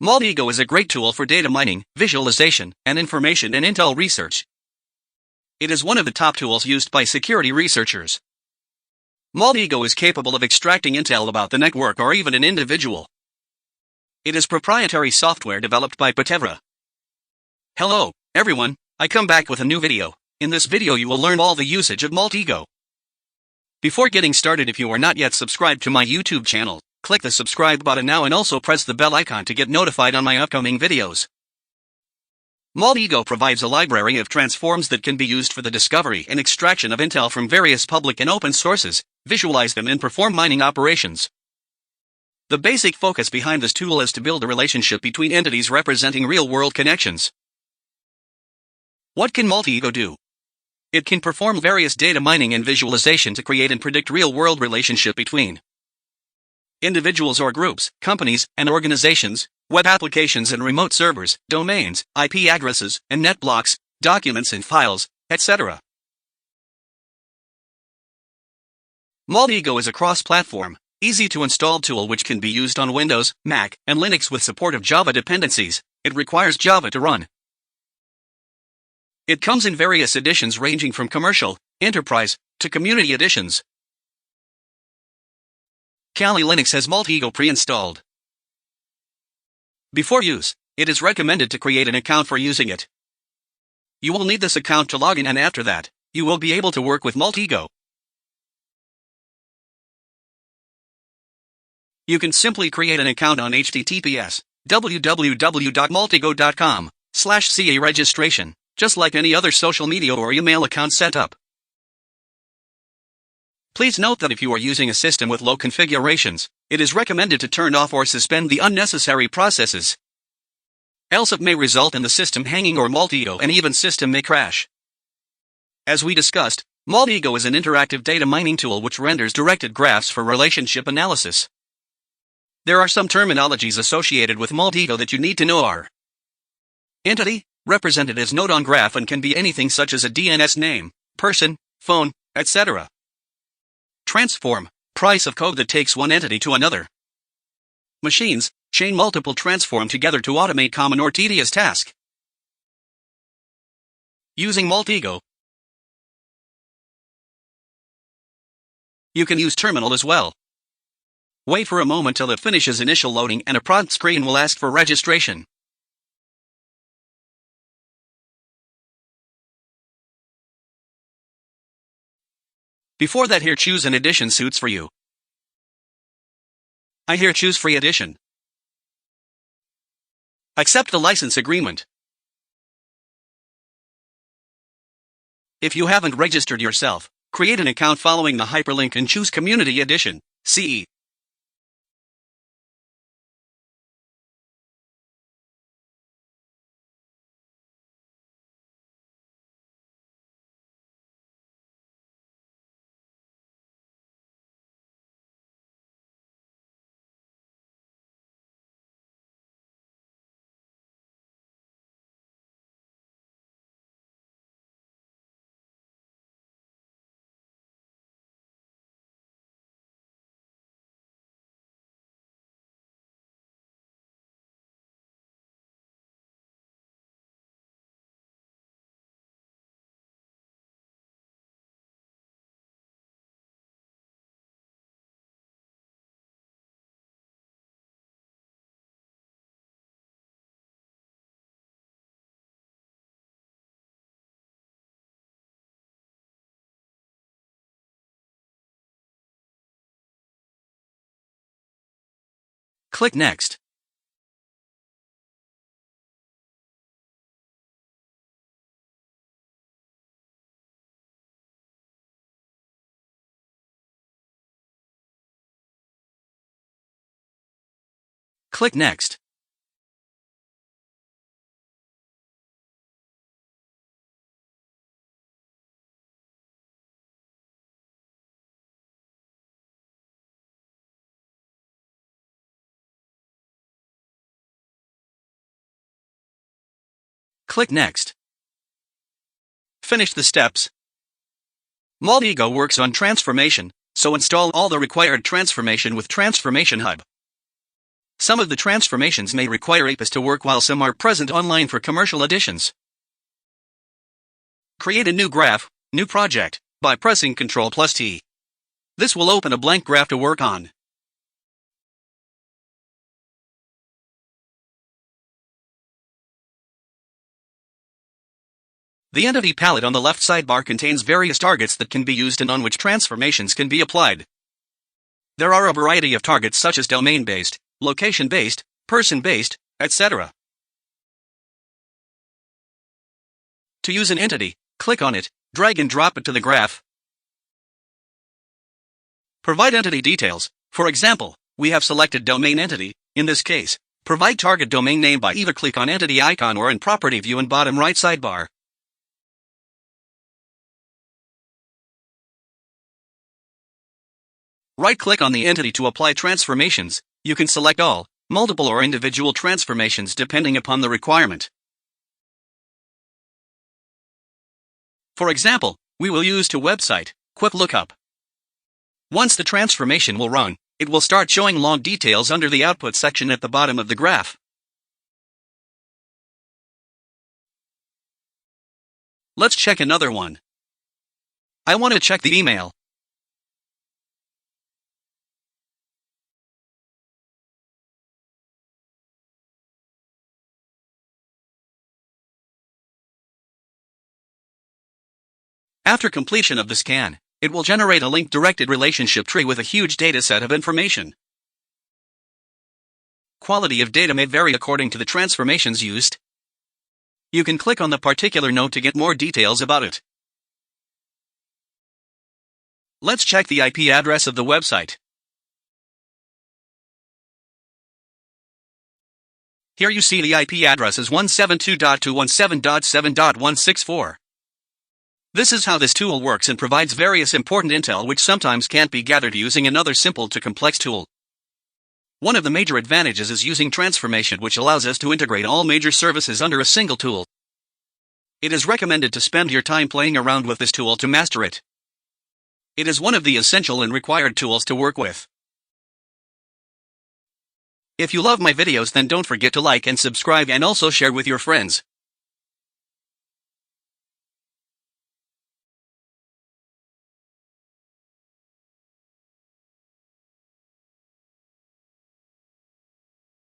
Maltego is a great tool for data mining, visualization, and information and intel research. It is one of the top tools used by security researchers. Maltego is capable of extracting intel about the network or even an individual. It is proprietary software developed by Patevra. Hello, everyone, I come back with a new video. In this video you will learn all the usage of Maltego. Before getting started, if you are not yet subscribed to my YouTube channel, click the subscribe button now and also press the bell icon to get notified on my upcoming videos. Maltego provides a library of transforms that can be used for the discovery and extraction of intel from various public and open sources, visualize them and perform mining operations. The basic focus behind this tool is to build a relationship between entities representing real-world connections. What can Maltego do? It can perform various data mining and visualization to create and predict real-world relationship between individuals or groups, companies and organizations, web applications and remote servers, domains, IP addresses, and net blocks, documents and files, etc. Maltego is a cross-platform, easy-to-install tool which can be used on Windows, Mac, and Linux with support of Java dependencies. It requires Java to run. It comes in various editions ranging from commercial, enterprise, to community editions. Kali Linux has Maltego pre-installed. Before use, it is recommended to create an account for using it. You will need this account to log in, and after that, you will be able to work with Maltego. You can simply create an account on https://www.maltego.com/ca registration, just like any other social media or email account setup. Please note that if you are using a system with low configurations, it is recommended to turn off or suspend the unnecessary processes. Else it may result in the system hanging or Maltego and even system may crash. As we discussed, Maltego is an interactive data mining tool which renders directed graphs for relationship analysis. There are some terminologies associated with Maltego that you need to know are: entity, represented as node on graph and can be anything such as a DNS name, person, phone, etc. Transform, price of code that takes one entity to another. Machines, chain multiple transform together to automate common or tedious task. Using Maltego, you can use terminal as well. Wait for a moment till it finishes initial loading and a prompt screen will ask for registration. Before that, here choose an edition suits for you. I here choose free edition. Accept the license agreement. If you haven't registered yourself, create an account following the hyperlink and choose Community Edition, CE. Click Next. Click Next. Click Next. Finish the steps. Maltego works on transformation, so install all the required transformation with Transformation Hub. Some of the transformations may require APIs to work while some are present online for commercial additions. Create a new graph, new project, by pressing Ctrl+T. This will open a blank graph to work on. The entity palette on the left sidebar contains various targets that can be used and on which transformations can be applied. There are a variety of targets such as domain-based, location-based, person-based, etc. To use an entity, click on it, drag and drop it to the graph. Provide entity details. For example, we have selected domain entity. In this case, provide target domain name by either click on entity icon or in property view in bottom right sidebar. Right-click on the entity to apply transformations. You can select all, multiple or individual transformations depending upon the requirement. For example, we will use to website, quick lookup. Once the transformation will run, it will start showing log details under the output section at the bottom of the graph. Let's check another one. I want to check the email. After completion of the scan, it will generate a link-directed relationship tree with a huge dataset of information. Quality of data may vary according to the transformations used. You can click on the particular node to get more details about it. Let's check the IP address of the website. Here you see the IP address is 172.217.7.164. This is how this tool works and provides various important intel which sometimes can't be gathered using another simple to complex tool. One of the major advantages is using transformation, which allows us to integrate all major services under a single tool. It is recommended to spend your time playing around with this tool to master it. It is one of the essential and required tools to work with. If you love my videos, then don't forget to like and subscribe and also share with your friends.